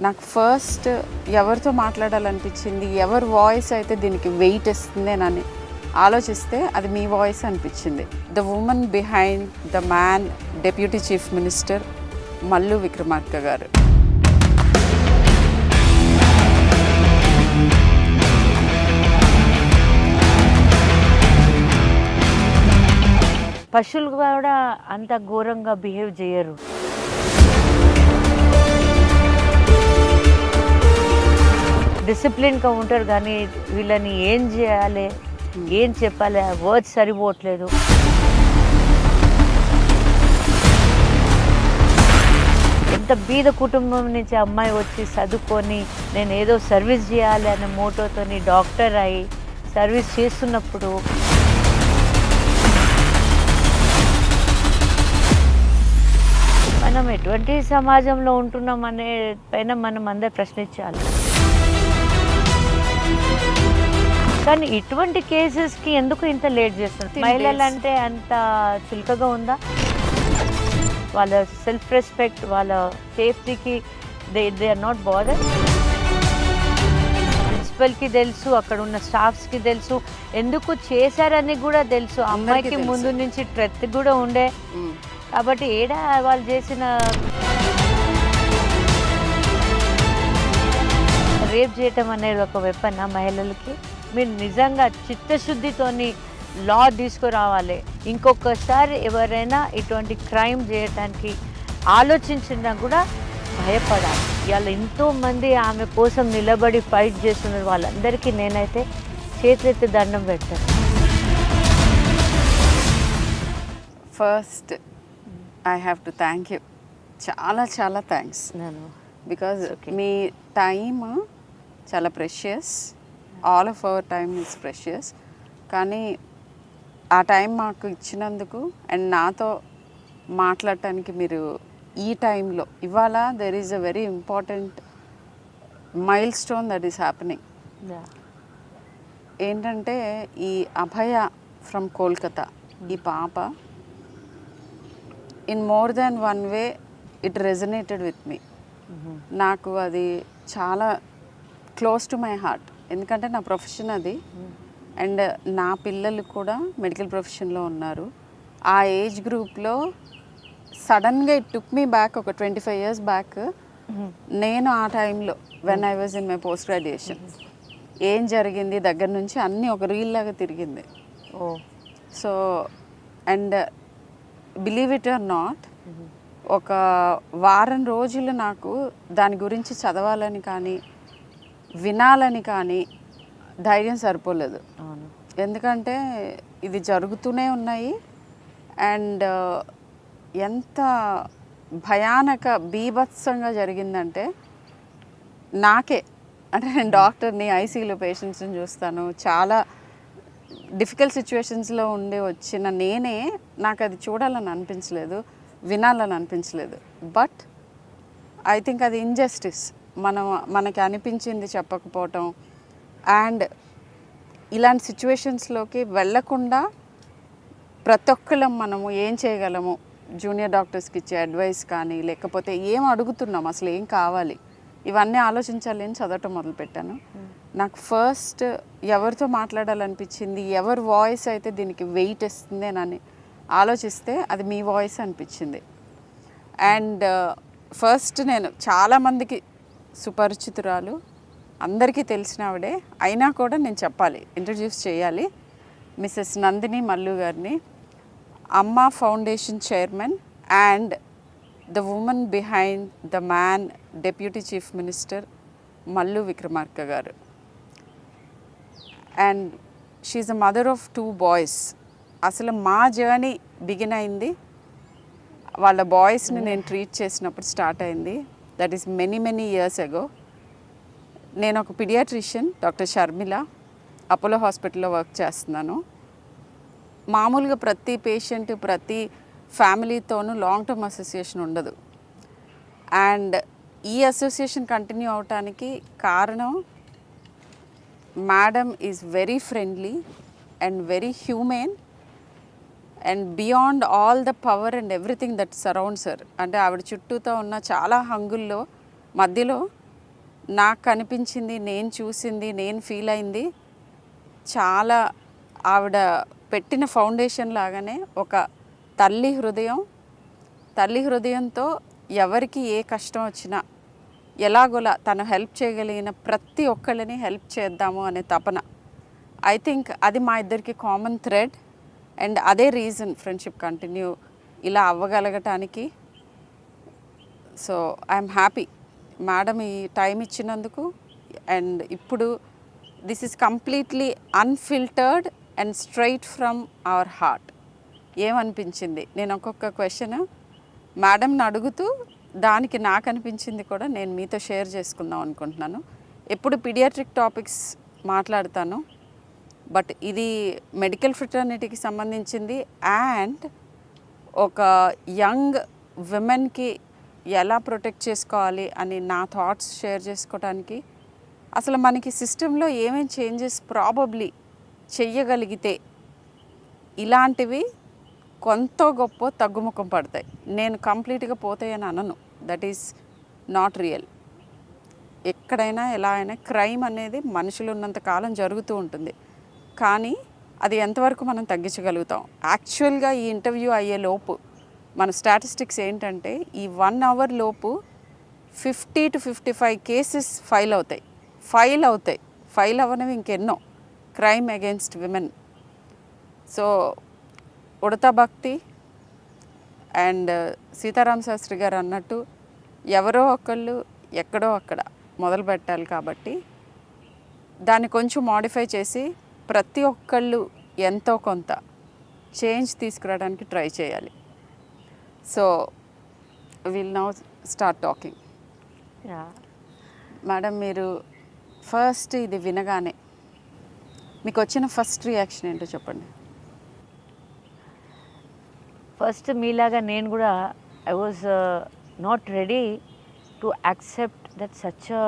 నాకు ఫస్ట్ ఎవరితో మాట్లాడాలనిపించింది, ఎవరి వాయిస్ అయితే దీనికి వెయిట్ ఇస్తుంది అని ఆలోచిస్తే అది మీ వాయిస్ అనిపించింది. The woman behind the man, deputy chief minister Mallu Vikramarka గారు. పశువులు కూడా అంత ఘోరంగా బిహేవ్ చేయరు. డిసిప్లిన్గా ఉంటారు, కానీ వీళ్ళని ఏం చేయాలి, ఏం చెప్పాలి, వర్డ్స్ సరిపోవట్లేదు. ఎంత బీద కుటుంబం నుంచి అమ్మాయి వచ్చి చదువుకొని నేను ఏదో సర్వీస్ చేయాలి అనే మోటోతోని డాక్టర్ అయి సర్వీస్ చేస్తున్నప్పుడు మనం ఎటువంటి సమాజంలో ఉంటున్నాం అనే పైన మనం అందరు ప్రశ్నించాలి. కానీ ఇటువంటి కేసెస్కి ఎందుకు ఇంత లేట్ చేస్తున్నారు? మహిళలు అంటే అంత చులకగా ఉందా? వాళ్ళ సెల్ఫ్ రెస్పెక్ట్, వాళ్ళ సేఫ్టీకి దే ఆర్ నాట్ బాదర్. ప్రిన్సిపల్కి తెలుసు, అక్కడ ఉన్న స్టాఫ్స్కి తెలుసు, ఎందుకు చేశారని కూడా తెలుసు. అమ్మాయికి ముందు నుంచి ట్రెత్ కూడా ఉండే. కాబట్టి ఏడా వాళ్ళు చేసిన రేప్ చేయటం అనేది ఒక వెపన్ మహిళలకి. మీరు నిజంగా చిత్తశుద్ధితోని లా తీసుకురావాలి. ఇంకొకసారి ఎవరైనా ఇటువంటి క్రైమ్ చేయటానికి ఆలోచించినా కూడా భయపడాలి. ఇవాళ ఎంతోమంది ఆమె కోసం నిలబడి ఫైట్ చేస్తున్నారు. వాళ్ళందరికీ నేనైతే చేతులెత్తి దండం పెడతాను. First I have to thank you. చాలా చాలా థ్యాంక్స్. బికాజ్ మీ టైమ్ చాలా precious. All of our time is precious. కానీ ఆ టైం మాకు ఇచ్చినందుకు అండ్ నాతో మాట్లాడటానికి మీరు ఈ టైంలో ఇవాళ there is a very important milestone that is happening. ఏంటంటే ఈ అభయ ఫ్రమ్ కోల్కతా, ఈ పాప in more than one way it resonated with me. నాకు అది చాలా క్లోజ్ టు మై హార్ట్. ఎందుకంటే నా ప్రొఫెషన్ అది. అండ్ నా పిల్లలు కూడా మెడికల్ ప్రొఫెషన్లో ఉన్నారు. ఆ ఏజ్ గ్రూప్లో సడన్గా ఇట్ టుక్ మీ బ్యాక్ ఒక 25 years బ్యాక్. నేను ఆ టైంలో when I was in my post graduation ఏం జరిగింది దగ్గర నుంచి అన్నీ ఒక రీల్ లాగా తిరిగింది. So and believe it or not, ఒక వారం రోజులు నాకు దాని గురించి చదవాలని కానీ వినాలని కానీ ధైర్యం సరిపోలేదు. ఎందుకంటే ఇది జరుగుతూనే ఉన్నాయి. అండ్ ఎంత భయానక బీభత్సంగా జరిగిందంటే నాకే, అంటే నేను డాక్టర్ని, ఐసీయూలో పేషెంట్స్ని చూస్తాను, చాలా డిఫికల్ట్ సిచ్యువేషన్స్లో ఉండి వచ్చిన నేనే నాకు అది చూడాలని అనిపించలేదు, వినాలని అనిపించలేదు. బట్ ఐ థింక్ అది ఇంజస్టిస్. మనకి అనిపించింది చెప్పకపోవటం. అండ్ ఇలాంటి సిచ్యువేషన్స్లోకి వెళ్ళకుండా ప్రతి ఒక్కళ్ళం మనము ఏం చేయగలము, జూనియర్ డాక్టర్స్కి ఇచ్చే అడ్వైస్ కానీ, లేకపోతే ఏం అడుగుతున్నాం, అసలు ఏం కావాలి, ఇవన్నీ ఆలోచించాలి అని చదవటం మొదలుపెట్టాను. నాకు ఫస్ట్ ఎవరితో మాట్లాడాలనిపించింది, ఎవరి వాయిస్ అయితే దీనికి వెయిట్ ఇస్తుంది అని ఆలోచిస్తే అది మీ వాయిస్ అనిపించింది. అండ్ ఫస్ట్ నేను చాలామందికి సుపరిచితురాలు, అందరికీ తెలిసిన ఆవిడే, అయినా కూడా నేను చెప్పాలి, ఇంట్రడ్యూస్ చేయాలి. మిసెస్ నందిని మల్లు గారిని, Amma foundation chairman and the woman behind the man, deputy chief minister Mallu Vikramarka garu. And she's a mother of 2 boys. అసలు మా జర్నీ బిగిన్ అయింది వాళ్ళ బాయ్స్ని నేను ట్రీట్ చేసినప్పుడు స్టార్ట్ అయింది. That is many years ago. నేను ఒక పీడియాట్రిషియన్, డాక్టర్ షర్మిల, అపోలో హాస్పిటల్లో వర్క్ చేస్తున్నాను. మామూలుగా ప్రతి పేషెంట్, ప్రతి ఫ్యామిలీతోనూ లాంగ్ టర్మ్ అసోసియేషన్ ఉండదు. అండ్ ఈ అసోసియేషన్ కంటిన్యూ అవటానికి కారణం madam is very friendly and very human and beyond all the power and everything that surrounds her, అంటే ఆవిడ చుట్టూతో ఉన్న చాలా హంగుల్లో మధ్యలో నాకు కనిపించింది, నేను చూసింది, నేను ఫీల్ అయింది చాలా ఆవిడ పెట్టిన ఫౌండేషన్ లాగానే ఒక తల్లి హృదయంతో ఎవరికి ఏ కష్టం వచ్చినా ఎలాగోలా తను హెల్ప్ చేయగలిగిన ప్రతి ఒక్కళ్ళని హెల్ప్ చేద్దాము అనే తపన. ఐ థింక్ అది మా ఇద్దరికి కామన్ థ్రెడ్ అండ్ అదే రీజన్ ఫ్రెండ్షిప్ కంటిన్యూ ఇలా అవ్వగలగటానికి. సో ఐఎమ్ హ్యాపీ మేడం ఈ టైం ఇచ్చినందుకు. అండ్ ఇప్పుడు this is completely unfiltered and straight from our heart. ఏమనిపించింది నేను ఒక్కొక్క క్వశ్చన్ మేడంని అడుగుతూ దానికి నాకు అనిపించింది కూడా నేను మీతో షేర్ చేసుకుందాం అనుకుంటున్నాను. ఎప్పుడు పీడియాట్రిక్ టాపిక్స్ మాట్లాడతాను, బట్ ఇది మెడికల్ ఫ్రెటర్నిటీకి సంబంధించింది అండ్ ఒక యంగ్ విమెన్కి ఎలా ప్రొటెక్ట్ చేసుకోవాలి అని నా థాట్స్ షేర్ చేసుకోవడానికి, అసలు మనకి సిస్టంలో ఏమేం చేంజెస్ ప్రాబబ్లీ చెయ్యగలిగితే ఇలాంటివి కొంత గొప్ప తగ్గుముఖం పడతాయి. నేను కంప్లీట్గా పోతాయని అనను, దట్ ఈస్ నాట్ రియల్. ఎక్కడైనా ఎలా అయినా క్రైమ్ అనేది మనుషులు ఉన్నంత కాలం జరుగుతూ ఉంటుంది, కానీ అది ఎంతవరకు మనం తగ్గించగలుగుతాం. యాక్చువల్గా ఈ ఇంటర్వ్యూ అయ్యే లోపు మన స్టాటిస్టిక్స్ ఏంటంటే ఈ 1 hour లోపు 50 to 55 కేసెస్ ఫైల్ అవుతాయి. ఫైల్ అవ్వనివి ఇంకెన్నో crime against women. So Udatha భక్తి అండ్ సీతారామ శాస్త్రి గారు అన్నట్టు ఎవరో ఒకళ్ళు ఎక్కడో అక్కడ మొదలు పెట్టాలి. కాబట్టి దాన్ని కొంచెం మాడిఫై చేసి ప్రతి ఒక్కళ్ళు ఎంతో కొంత చేంజ్ తీసుకురావడానికి ట్రై చేయాలి. So will now start talking. Madam, మీరు ఫస్ట్ ఇది వినగానే మీకు వచ్చిన ఫస్ట్ రియాక్షన్ ఏంటో చెప్పండి. ఫస్ట్ మీలాగా నేను కూడా I was not ready to accept that such a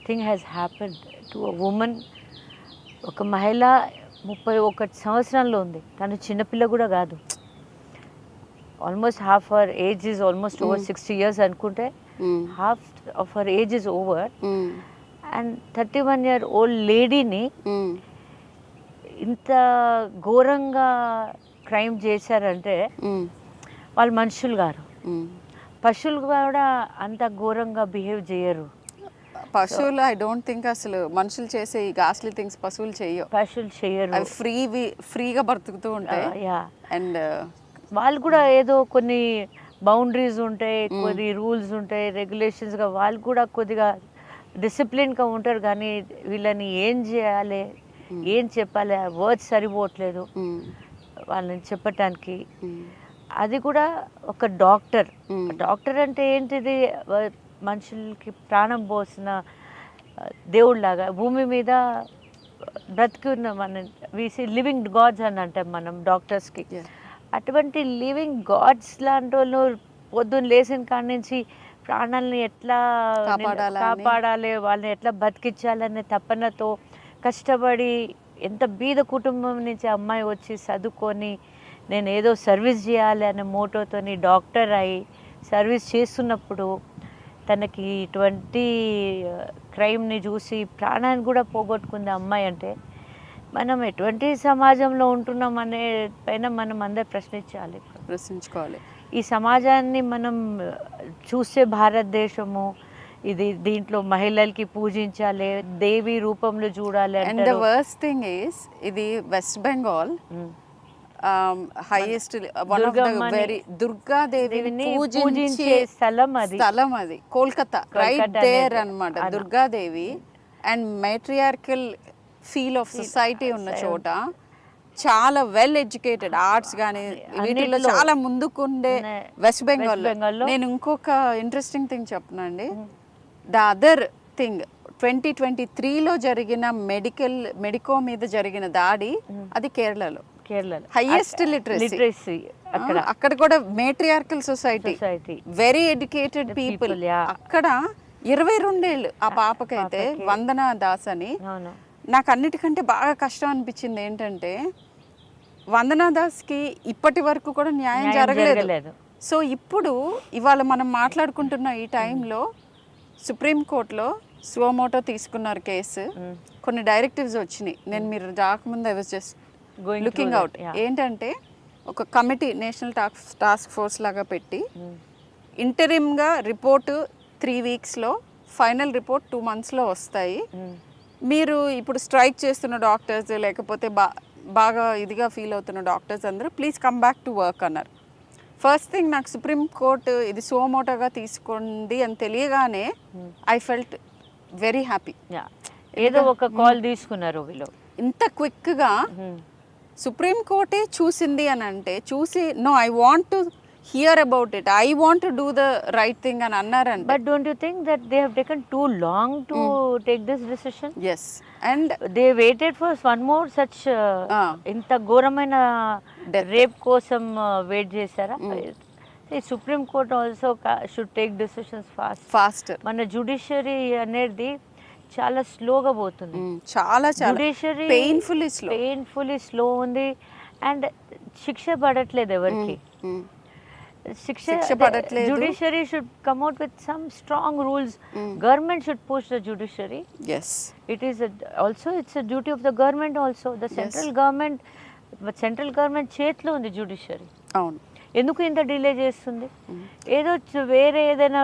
thing has happened to a women. ఒక మహిళ 31 సంవత్సరాల్లో ఉంది, తను చిన్నపిల్ల కూడా కాదు. Almost half hour age is almost over 60 years అనుకుంటే half of our age is over. And 31-year-old లేడీని ఇంత ఘోరంగా క్రైమ్ చేశారంటే వాళ్ళు మనుషులు గారు. పశువులు కూడా అంత ఘోరంగా బిహేవ్ చేయరు. పశువులు ఐ డోంట్ థింక్ అసలు మనుషులు చేసే ఈ గాస్లీ థింగ్స్ పశువులు చేయరు. అవి ఫ్రీగా బ్రతుకుతూ ఉంటాయి. అండ్ వాళ్ళు కూడా ఏదో కొన్ని బౌండరీస్ ఉంటాయి, కొన్ని రూల్స్ ఉంటాయి, రెగ్యులేషన్స్గా వాళ్ళు కూడా కొద్దిగా డిసిప్లిన్గా ఉంటారు. కానీ వీళ్ళని ఏం చేయాలి, ఏం చెప్పాలి, వర్డ్స్ సరిపోవట్లేదు వాళ్ళని చెప్పటానికి. అది కూడా ఒక డాక్టర్ అంటే ఏంటిది, మనుషులకి ప్రాణం పోసిన దేవుళ్ళలాగా భూమి మీద బ్రతికి ఉన్న మన లివింగ్ గాడ్స్ అని అంటాం మనం డాక్టర్స్కి. అటువంటి లివింగ్ గాడ్స్ లాంటి వాళ్ళు పొద్దున్న లేచిన కాడి నుంచి ప్రాణాలని ఎట్లా కాపాడాలి, వాళ్ళని ఎట్లా బతికించాలనే తపనతో కష్టపడి, ఎంత బీద కుటుంబం నుంచి అమ్మాయి వచ్చి చదువుకొని నేను ఏదో సర్వీస్ చేయాలి అనే మోటోతోని డాక్టర్ అయి సర్వీస్ చేస్తున్నప్పుడు తనకి ఇటువంటి క్రైమ్ని చూసి ప్రాణాన్ని కూడా పోగొట్టుకుంది అమ్మాయి అంటే మనం ఎటువంటి సమాజంలో ఉంటున్నాం అనే పైన మనం అందరు ప్రశ్నించుకోవాలి. ఈ సమాజాన్ని మనం చూసే భారతదేశము ఇది, దీంట్లో మహిళలకి పూజించాలి, దేవి రూపంలో చూడాలి. And the worst thing is ఇది వెస్ట్ బెంగాల్ హైయెస్ట్ దుర్గాదేవిని పూజించే స్థలం అది కోల్కతా రైట్ దేర్ అన్నమాట. Durgadevi and matriarchal feel of society ఉన్న చోట చాలా వెల్ ఎడ్యుకేటెడ్ ఆర్ట్స్ కానీ వీటిల్లో చాలా ముందుకుండే వెస్ట్ బెంగాల్లో. నేను ఇంకొక ఇంట్రెస్టింగ్ థింగ్ చెప్పనండి. ద అదర్ థింగ్ 2023లో జరిగిన మెడికో మీద జరిగిన దాడి అది కేరళలో హైయెస్ట్ లిటరసీ. అక్కడ కూడా matriarchal society, very educated people. అక్కడ 22 ఏళ్ళు ఆ పాపకైతే వందన దాస్ అని. నాకు అన్నిటికంటే బాగా కష్టం అనిపించింది ఏంటంటే వందనా దాస్కి ఇప్పటి వరకు కూడా న్యాయం జరగలేదు. సో ఇప్పుడు ఇవాళ మనం మాట్లాడుకుంటున్న ఈ టైంలో సుప్రీంకోర్టులో సువమోటో తీసుకున్నారు కేసు. కొన్ని డైరెక్టివ్స్ వచ్చినాయి. నేను మీరు రాకముందు I was just looking out. ఏంటంటే ఒక కమిటీ నేషనల్ టాస్క్ ఫోర్స్ లాగా పెట్టి ఇంటరిమ్గా రిపోర్టు 3 వీక్స్లో, ఫైనల్ రిపోర్ట్ 2 మంత్స్లో వస్తాయి. మీరు ఇప్పుడు స్ట్రైక్ చేస్తున్న డాక్టర్స్ లేకపోతే బాగా ఇదిగా ఫీల్ అవుతున్న డాక్టర్స్ అందరూ please come back to work అన్నారు. ఫస్ట్ థింగ్ నాకు సుప్రీంకోర్టు ఇది సువమోటోగా తీసుకుంది అని తెలియగానే ఐ ఫెల్ట్ వెరీ హ్యాపీ. ఏదో ఒక కాల్ తీసుకున్నారు వీళ్ళు. ఇంత క్విక్గా సుప్రీంకోర్టే చూసింది అని అంటే చూసి no I want to hear about it, I want to do the right thing అని అన్నారంటే. But don't you think that they have taken too long to take this decision? Yes, and they waited for one more such ఇంత ఘోరమైన rape కోసం wait చేశారా? Supreme court also should take decisions fast. మన judiciary అనేది చాలా స్లోగా పోతుంది. చాలా జ్యుడిషియరీ పెయిన్ఫుల్లీ స్లో ఉంది. అండ్ శిక్ష పడట్లేదు ఎవరికి. శిక్ష పడట్లేదు. Judiciary should come out with some strong rules. Government should push the judiciary. Yes. It's a duty of the government also. The central government చేతిలో ఉంది judiciary. అవును. ఎందుకు ఇంత డిలే చేస్తుంది? ఏదో వేరే ఏదైనా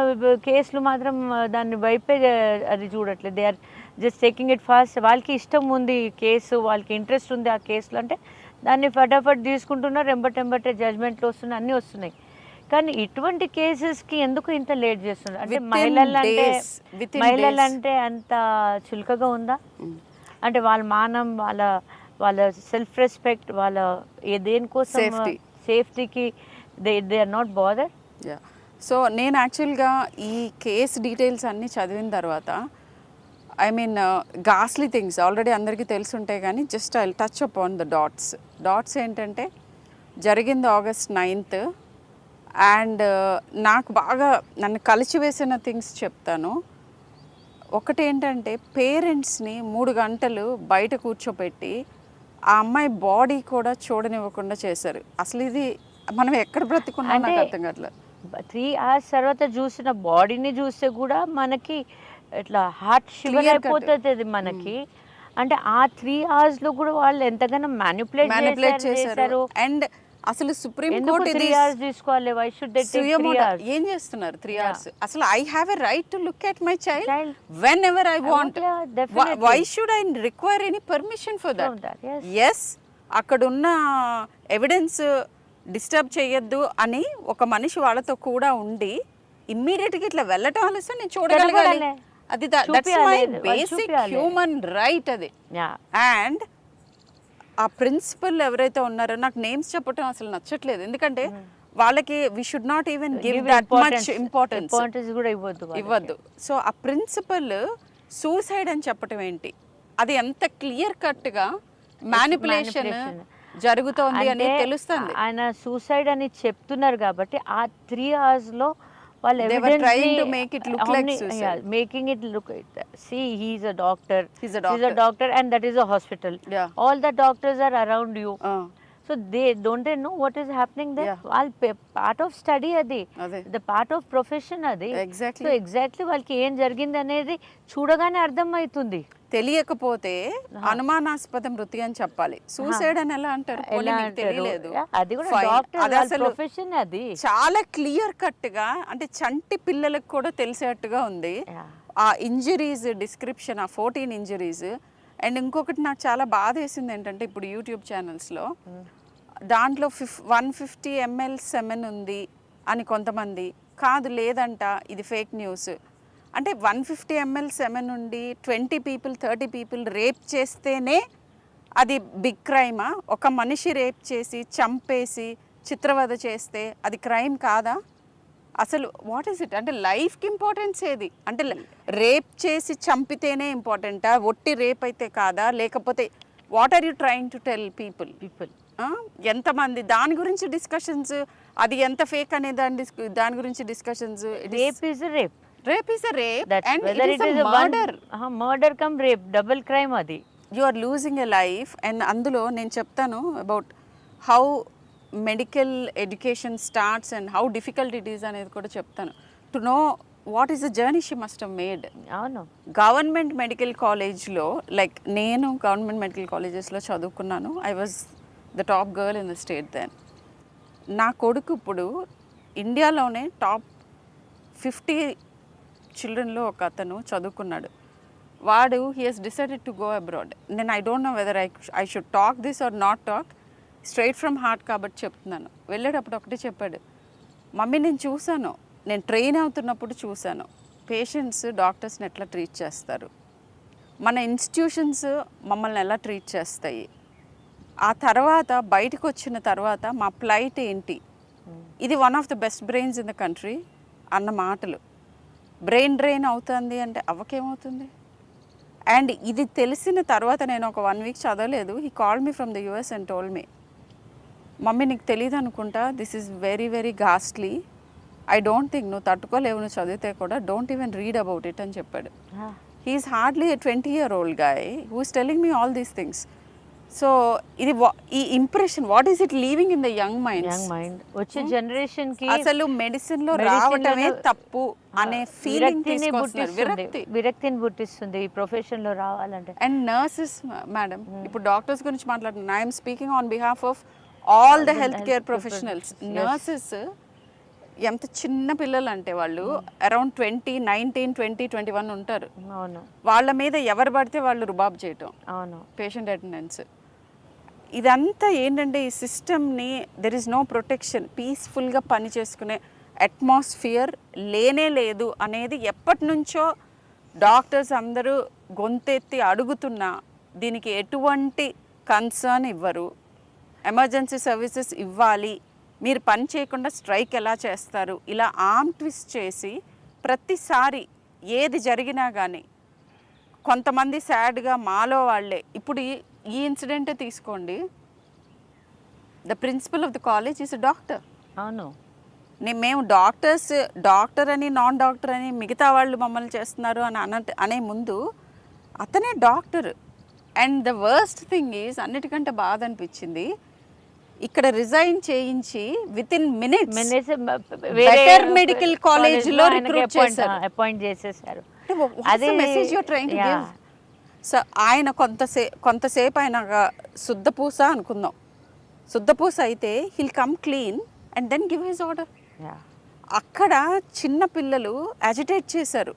కేసులు మాత్రం దాన్ని వైపే అది చూడట్లేదు. They are just taking it fast. వాళ్ళకి ఇష్టం ఉంది కేసు, వాళ్ళకి ఇంట్రెస్ట్ ఉంది ఆ కేసులు అంటే దాన్ని ఫటాఫట్ తీసుకుంటున్నారు. ఎంబటే జడ్జ్మెంట్లు వస్తున్నాయి, అన్నీ వస్తున్నాయి. కానీ ఇటువంటి కేసెస్కి ఎందుకు ఇంత లేట్ చేస్తున్నారు? అంటే మహిళలంటే అంత చులకగా ఉందా? అంటే వాళ్ళ మానం, వాళ్ళ సెల్ఫ్ రెస్పెక్ట్, వాళ్ళ దేనికోసం సేఫ్టీకి they are not bother. So నేను యాక్చువల్గా ఈ కేస్ డీటెయిల్స్ అన్నీ చదివిన తర్వాత ఐ మీన్ గాస్లీ థింగ్స్ ఆల్రెడీ అందరికీ తెలిసి ఉంటాయి, కానీ just I touch upon the dots ఏంటంటే జరిగింది August 9th. అండ్ నాకు బాగా నన్ను కలిచివేసిన థింగ్స్ చెప్తాను. ఒకటి ఏంటంటే పేరెంట్స్ని 3 గంటలు బయట కూర్చోపెట్టి ఆ అమ్మాయి బాడీ కూడా చూడనివ్వకుండా చేశారు. అసలు ఇది మనం ఎక్కడ బ్రతుకున్నా నాకు అర్థం కావట్లేదు. 3 hours తర్వాత చూసిన బాడీని చూస్తే కూడా మనకి ఇట్లా హార్ట్ షివర్ అయిపోతుంది మనకి. అంటే ఆ 3 hours కూడా వాళ్ళు ఎంతగానో మ్యానిపులేట్ చేశారు. అండ్ అసలు సుప్రీం కోర్ట్ ఇది 3 hours తీసుకోవాలి. Why should they take 3 hours? ఏం చేస్తున్నారు 3 hours? అసలు I have a right to look at my child whenever I want. Why should I require any permission for that? Yes, అక్కడున్న evidence disturb చేయొద్దు అని ఒక మనిషి వాళ్ళతో కూడా ఉండి ఇమ్మీడియట్గా ఇట్లా వెళ్ళటం ఆలస్యం నేను చూడగలగాలి. అది that's my basic human right అది. అండ్ ఆ ప్రిన్సిపల్ ఎవరైతే ఉన్నారో, నాకు నేమ్స్ చెప్పడం అసలు నచ్చట్లేదు, ఎందుకంటే వాళ్ళకి we should not even give that much importance కూడా ఇవ్వద్దు. సో ఆ ప్రిన్సిపల్ సూసైడ్ అని చెప్పడం ఏంటి? అది ఎంత క్లియర్ కట్గా మ్యానిపులేషన్ జరుగుతోంది అని తెలుస్తుంది. ఆయన సూసైడ్ అని చెప్తున్నారు కాబట్టి ఆ 3 hours లో వాళ్ళు making it look see he's a doctor and that is a hospital. All the doctors are around you. So don't they know what is happening there? All part of study adi, the part of profession adi. Exactly. So exactly వాళ్ళకి ఏం జరిగింది అనేది చూడగానే అర్థం అవుతుంది. తెలియకపోతే అనుమానాస్పద మృతి అని చెప్పాలి. సూసైడ్ అని ఎలా అంటారు? తెలియలేదు. అది కూడా డాక్టర్ ప్రొఫెషన్. అది చాలా క్లియర్ కట్ గా, అంటే చంటి పిల్లలకు కూడా తెలిసేట్టుగా ఉంది ఆ ఇంజరీస్ డిస్క్రిప్షన్, ఆ 14 ఇంజరీస్. అండ్ ఇంకొకటి నాకు చాలా బాధ వేసింది ఏంటంటే ఇప్పుడు యూట్యూబ్ ఛానల్స్లో దాంట్లో 150 ml సెమెన్ ఉంది అని కొంతమంది, కాదు లేదంట ఇది ఫేక్ న్యూస్. అంటే 150 ml సెమెన్ ఉండి 20 people 30 people రేప్ చేస్తేనే అది బిగ్ క్రైమా? ఒక మనిషి రేప్ చేసి చంపేసి చిత్రవద చేస్తే అది క్రైమ్ కాదా? అసలు వాట్ ఈస్ ఇట్? అంటే లైఫ్కి ఇంపార్టెన్స్ ఏది? అంటే రేప్ చేసి చంపితేనే ఇంపార్టెంటా? ఒట్టి రేప్ అయితే కాదా? లేకపోతే what are you trying to tell people? ఎంతమంది దాని గురించి డిస్కషన్స్, అది ఎంత ఫేక్ అనే దాని గురించి discussions. Rape is a rape and whether it is a murder come rape, double crime adi. You are losing a life. And అందులో నేను చెప్తాను about how medical education starts and how difficult it is అనేది కూడా చెప్తాను. To know what is the journey she must have made. అవును. Government medical కాలేజ్లో like నేను government medical కాలేజెస్లో చదువుకున్నాను. I was the top girl in the state then. నా కొడుకు ఇప్పుడు ఇండియాలోనే టాప్ 50 చిల్డ్రన్లో ఒక అతను చదువుకున్నాడు. వాడు he has decided to go abroad. నేను I don't know whether I should talk this or not talk, straight from heart కాబట్టి చెప్తున్నాను. వెళ్ళేటప్పుడు ఒకటే చెప్పాడు, మమ్మీ నేను చూశాను, నేను ట్రైన్ అవుతున్నప్పుడు చూశాను పేషెంట్స్ డాక్టర్స్ని ఎట్లా ట్రీట్ చేస్తారు, మన ఇన్స్టిట్యూషన్స్ మమ్మల్ని ఎలా ట్రీట్ చేస్తాయి, ఆ తర్వాత బయటకు వచ్చిన తర్వాత మా ప్లైట్ ఏంటి, ఇది one of the best brains in the country అన్న మాటలు. బ్రెయిన్ డ్రైన్ అవుతుంది అంటే అవ్వకేమవుతుంది. అండ్ ఇది తెలిసిన తర్వాత నేను ఒక 1 వీక్ చదవలేదు. He called me from the US and told me, mummy నీకు తెలియదు అనుకుంటా, this is very very ghastly, I don't think నువ్వు తట్టుకోలేవు, నువ్వు చదివితే కూడా don't even read about it అని చెప్పాడు. He's hardly a 20-year-old guy who is telling me all these things. So ఇది ఈ impression what is it leaving in the young mind. వచ్చే జనరేషన్ కి అసలు మెడిసిన్ లో రావటమే తప్పు అనే ఫీలింగ్ విరక్తిని పుట్టిస్తుంది ఈ ప్రొఫెషన్ లో రావాలంటే. అండ్ నర్సెస్ మేడం, ఇప్పుడు డాక్టర్స్ గురించి మాట్లాడుతున్నాను, I'm speaking on behalf of all the health care professionals. Nurses ఎంత చిన్న పిల్లలు అంటే వాళ్ళు అరౌండ్ 20, 19, 20, 21 ఉంటారు. వాళ్ళ మీద ఎవరు పడితే వాళ్ళు రుబాబ్ చేయటం, పేషెంట్ అటెండెన్స్, ఇదంతా ఏంటంటే ఈ సిస్టమ్ని దెర్ ఇస్ నో ప్రొటెక్షన్, పీస్ఫుల్గా పని చేసుకునే అట్మాస్ఫియర్ లేనే లేదు అనేది ఎప్పటి నుంచో డాక్టర్స్ అందరూ గొంతెత్తి అడుగుతున్నా దీనికి ఎటువంటి కన్సర్న్ ఇవ్వరు. ఎమర్జెన్సీ సర్వీసెస్ ఇవ్వాలి, మీరు పని చేయకుండా స్ట్రైక్ ఎలా చేస్తారు, ఇలా ఆర్మ్ ట్విస్ట్ చేసి ప్రతిసారి ఏది జరిగినా కానీ కొంతమంది సాడ్గా మాలో వాళ్ళే. ఇప్పుడు ఈ ఇన్సిడెంటే తీసుకోండి, the principal of the college is doctor. అవును, మేము డాక్టర్ అని నాన్ డాక్టర్ అని మిగతా వాళ్ళు మమ్మల్ని చేస్తున్నారు అని అనే ముందు అతనే doctor. And the worst thing is, అన్నిటికంటే బాధ అనిపించింది, ఇక్కడ రిజైన్ చేయించి within minutes better medical college లో రిక్రూట్ చేశారు, అపాయింట్ చేసేసారు. అదే message you are trying to give. So ఆయన కొంతసేపు ఆయన శుద్ధపూస అనుకుందాం, శుద్ధపూస అయితే he'll come clean and then give his order. అక్కడ చిన్న పిల్లలు యాజిటేట్ చేశారు,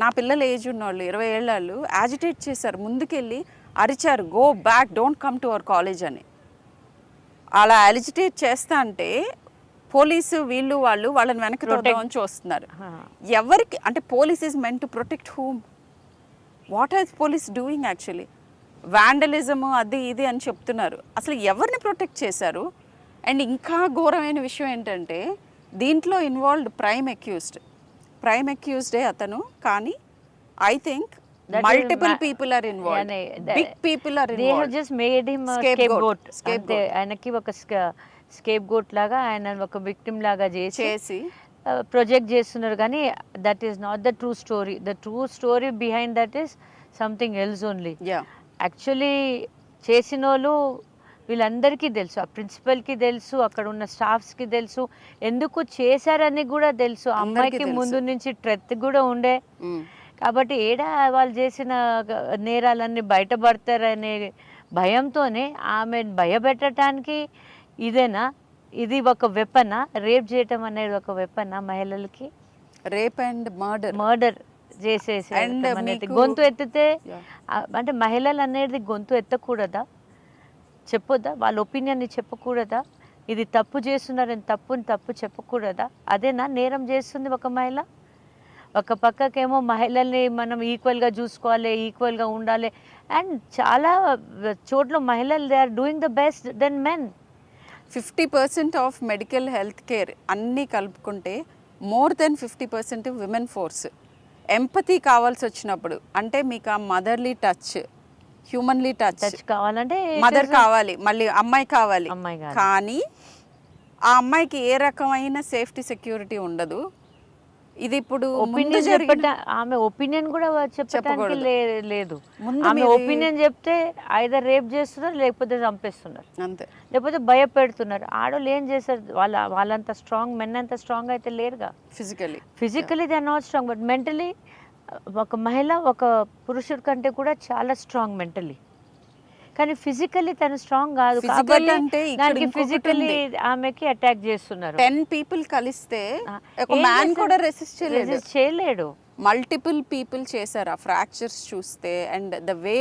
నా పిల్లల ఏజ్ ఉన్నవాళ్ళు 20 ఏళ్ళ వాళ్ళు యాజిటేట్ చేశారు, ముందుకెళ్ళి అరిచారు, go back, don't come to our college అని. అలా యాజిటేట్ చేస్తా అంటే పోలీసు వీళ్ళు వాళ్ళని వెనక్కి తోద్దామని చూస్తున్నారు. ఎవరికి అంటే police is meant to protect whom? What are police doing actually? Vandalism అది ఇది అని చెప్తున్నారు, అసలు ఎవరిని ప్రొటెక్ట్ చేశారు? అండ్ ఇంకా ఘోరమైన విషయం ఏంటంటే దీంట్లో ఇన్వాల్వ్డ్ ప్రైమ్ అక్యూజ్డే అతను, కానీ I think multiple people are involved, big people are involved. They have just made him a scapegoat. ఆయనకి ఒక scapegoat లాగా ఆయన ఒక victim లాగా చేసి ప్రొజెక్ట్ చేస్తున్నారు, కానీ that is not the true story. The true story behind that is something else only. Actually చేసిన వాళ్ళు వీళ్ళందరికీ తెలుసు, ఆ ప్రిన్సిపల్కి తెలుసు, అక్కడ ఉన్న స్టాఫ్స్కి తెలుసు, ఎందుకు చేశారని కూడా తెలుసు. అమ్మాయికి ముందు నుంచి ట్రెత్ కూడా ఉండే, కాబట్టి ఏడా వాళ్ళు చేసిన నేరాలన్నీ బయటపడతారనే భయంతోనే ఆమె భయపెట్టడానికి ఇదేనా, ఇది ఒక వెపనా? రేప్ చేయటం అనేది ఒక వెపనా మహిళలకి? రేప్ అండ్ మర్డర్ చేసేసి గొంతు ఎత్తితే అంటే మహిళలు అనేది గొంతు ఎత్తకూడదా? చెప్పొద్దా? వాళ్ళ ఒపీనియన్ని చెప్పకూడదా? ఇది తప్పు చేస్తున్నారని తప్పు చెప్పకూడదా? అదేనా నేరం చేస్తుంది ఒక మహిళ? ఒక పక్కకేమో మహిళల్ని మనం ఈక్వల్గా చూసుకోవాలి, ఈక్వల్గా ఉండాలి, అండ్ చాలా చోట్ల మహిళలు they are doing the best than men. 50% of medical health care అన్నీ కలుపుకుంటే more than 50% women force. Empathy కావాల్సి వచ్చినప్పుడు, అంటే మీకు ఆ మదర్లీ టచ్, హ్యూమన్లీ టచ్ కావాలంటే మదర్ కావాలి, మళ్ళీ అమ్మాయి కావాలి, కానీ ఆ అమ్మాయికి ఏ రకమైన సేఫ్టీ సెక్యూరిటీ ఉండదు. ఇది ఇప్పుడు ముందు ఒపీనియన్ జరిగిన ఆమె ఒపీనియన్ కూడా చెప్పడానికి చెప్పకూడదు. లేదు. ముందు ఆమె మీది ఒపీనియన్ చెప్తే ఐదర్ రేప్ చేస్తున్నారు, లేకపోతే చంపేస్తున్నారు, అంతే. లేకపోతే భయపెడుతున్నారు. ఆడోళ్ళు ఏం చేస్తారు? వాళ్ళంత స్ట్రాంగ్, మెన్ అంత స్ట్రాంగ్ అయితే లేరుగా. Physically they are not strong, but mentally ఒక మహిళ ఒక పురుషుడి కంటే కూడా చాలా స్ట్రాంగ్ మెంటలీ. కానీ ఫిజికల్లీ తను స్ట్రాంగ్ కాదు Physical కాబట్టి అంటే ఇక్కడ దానికి ఇంకొకటి ఫిజికల్లీ ఉంది. ఆమెకి అటాక్ చేస్తున్నారు. 10 పీపుల్ కలిస్తే ఒక ఏం మ్యాన్ చేస్తారు? కూడా రెసిస్ట్ చేయలేదు. Resist చేయలేడు. మల్టిపుల్ పీపుల్ చేశారు ఆ ఫ్రాక్చర్స్ చూస్తే. And the way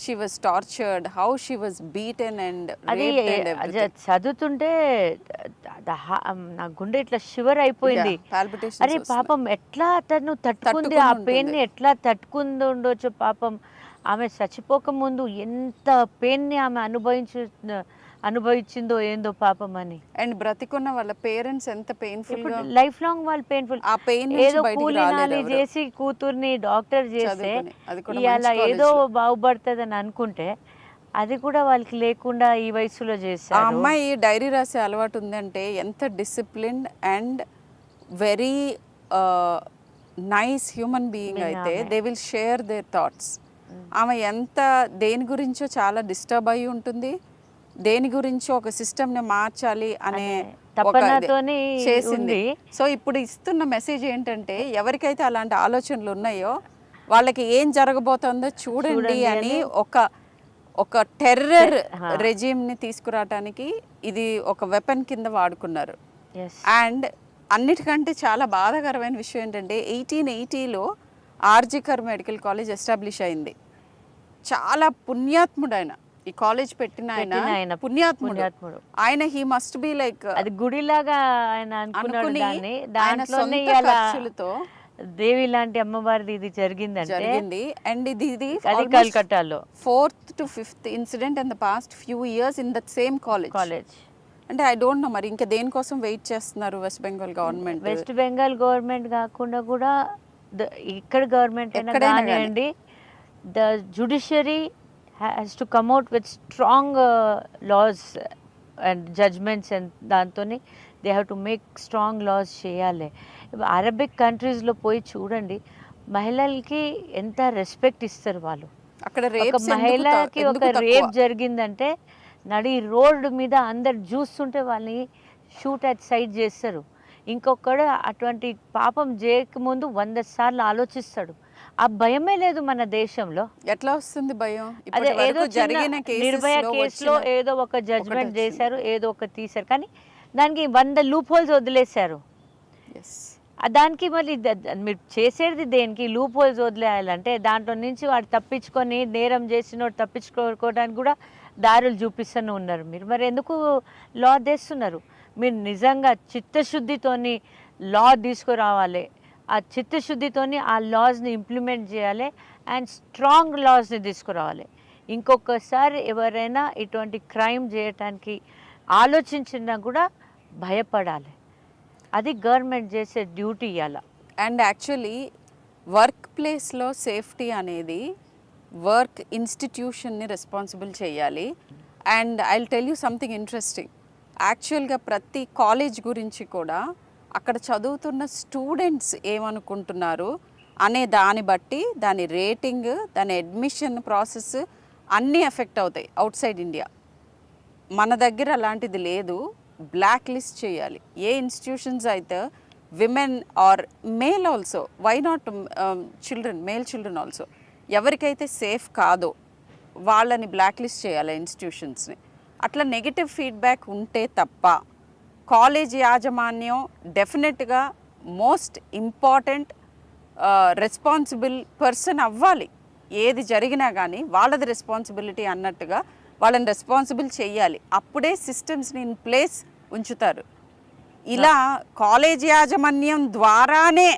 she was tortured, how she was beaten and అది చదువుతుంటే నా గుండె ఇట్లా షివర్ అయిపోయింది. అరే పాపం ఎట్లా తను తట్టుకుంది, ఆ పెయిన్ ని ఎట్లా తట్టుకుంది ఉండొచ్చు పాపం. ఆమె చచ్చిపోక ముందు ఎంత పెయిన్ ని ఆమె అనుభవించిందో ఏందో పాపం అని. అండ్ బ్రతికున్న వాళ్ళ పేరెంట్స్ ఎంత పెయిన్ఫుల్ గా లైఫ్ లాంగ్ వాళ్ళు పెయిన్ఫుల్. ఆ పెయిన్ ఏదో కూలినాలి చేసి కూతుర్ని డాక్టర్ చేస్తే అది కూడా ఇవాళ ఏదో బాగుపడుతుంది అని అనుకుంటే అది కూడా వాళ్ళకి లేకుండా ఈ వయసులో ఆ చేశారు. అమ్మాయి డైరీ రాసే అలవాటు ఉందంటే ఎంత disciplined and very nice human being అయితే they will share their thoughts. ఆమె ఎంత దేని గురించో చాలా డిస్టర్బ్ అయి ఉంటుంది, దేని గురించో ఒక సిస్టమ్ని మార్చాలి అనే తపనతోని చేసింది. సో ఇప్పుడు ఇస్తున్న మెసేజ్ ఏంటంటే ఎవరికైతే అలాంటి ఆలోచనలు ఉన్నాయో వాళ్ళకి ఏం జరగబోతుందో చూడండి అని ఒక టెర్రర్ రెజీమ్ని తీసుకురావటానికి ఇది ఒక వెపన్ కింద వాడుకున్నారు. అండ్ అన్నిటికంటే చాలా బాధాకరమైన విషయం ఏంటంటే 1880లో ఆర్జికర్ మెడికల్ కాలేజ్ ఎస్టాబ్లిష్ అయింది. చాలా పుణ్యాత్ముడు ఆయన, ఈ కాలేజ్ పెట్టిన ఆయన పుణ్యాత్ముడు. ఆయన హీ మస్ట్ బి లైక్ అది గుడిలాగా ఆయన అనుకున్నాడు. దాన్ని దాంట్లోనే ఖర్చులతో దేవి లాంటి అమ్మవారిది ఇది జరిగింది. అండ్ ఇది కలకట్టాలో 4th to 5th incident in the past few years in that same college. అంటే ఐ డోంట్ నో మరి ఇంకా దేనికోసం వెయిట్ చేస్తున్నారు west Bengal government. West Bengal government కాకుండా కూడా ఇక్కడ గవర్నమెంట్ అయినా కానివ్వండి, the judiciary has to come out with strong laws and judgements. And దాంతో they have to make strong laws చేయాలి. అరబిక్ కంట్రీస్లో పోయి చూడండి, మహిళలకి ఎంత రెస్పెక్ట్ ఇస్తారు వాళ్ళు. అక్కడ ఒక మహిళకి ఒక రేప్ జరిగిందంటే నడి రోడ్డు మీద అందరు చూస్తుంటే వాళ్ళని షూట్ అట్ సైడ్ చేస్తారు. ఇంకొకడు అటువంటి పాపం చేయకముందు 100 సార్లు ఆలోచిస్తాడు. ఆ భయమే లేదు మన దేశంలో. ఎట్లా వస్తుంది భయం? అదే ఏదో నిర్భయ కేసులో ఏదో ఒక జడ్జ్మెంట్ చేశారు, ఏదో ఒక తీశారు, కానీ దానికి 100 లూప్ హోల్స్ వదిలేశారు. దానికి మళ్ళీ మీరు చేసేది దేనికి? లూప్ హోల్స్ వదిలేయాలంటే దాంట్లో నుంచి వాడు తప్పించుకొని, నేరం చేసినోడు తప్పించుకోవడానికి కూడా దారులు చూపిస్తూనే ఉన్నారు. మీరు మరి ఎందుకు లా తెస్తున్నారు? మీరు నిజంగా చిత్తశుద్ధితోని లా తీసుకురావాలి. ఆ చిత్తశుద్ధితోని ఆ లాస్ని ఇంప్లిమెంట్ చేయాలి అండ్ స్ట్రాంగ్ లాస్ని తీసుకురావాలి. ఇంకొకసారి ఎవరైనా ఇటువంటి క్రైమ్ చేయటానికి ఆలోచించినా కూడా భయపడాలి. అది గవర్నమెంట్ చేసే డ్యూటీ ఇవ్వాలి. అండ్ యాక్చువల్లీ వర్క్ ప్లేస్లో సేఫ్టీ అనేది వర్క్ ఇన్స్టిట్యూషన్ని రెస్పాన్సిబుల్ చేయాలి. And I will tell you something interesting. యాక్చువల్గా ప్రతి కాలేజ్ గురించి కూడా అక్కడ చదువుతున్న స్టూడెంట్స్ ఏమనుకుంటున్నారు అనే దాన్ని బట్టి దాని రేటింగ్, దాని అడ్మిషన్ ప్రాసెస్ అన్నీ ఎఫెక్ట్ అవుతాయి అవుట్ సైడ్ ఇండియా. మన దగ్గర అలాంటిది లేదు. బ్లాక్ లిస్ట్ చేయాలి. ఏ ఇన్స్టిట్యూషన్స్ అయితే women or male also, why not children, male children also, ఎవరికైతే సేఫ్ కాదో వాళ్ళని బ్లాక్ లిస్ట్ చేయాలి ఇన్స్టిట్యూషన్స్ని. అట్లా నెగిటివ్ ఫీడ్బ్యాక్ ఉంటే తప్ప కాలేజ్ యాజమాన్యం డెఫినెట్గా మోస్ట్ ఇంపార్టెంట్ రెస్పాన్సిబుల్ పర్సన్ అవ్వాలి. ఏది జరిగినా కానీ వాళ్ళది రెస్పాన్సిబిలిటీ అన్నట్టుగా వాళ్ళని రెస్పాన్సిబుల్ చేయాలి. అప్పుడే సిస్టమ్స్ని ఇన్ ప్లేస్ ఉంచుతారు. ఇలా కాలేజ్ యాజమాన్యం ద్వారానే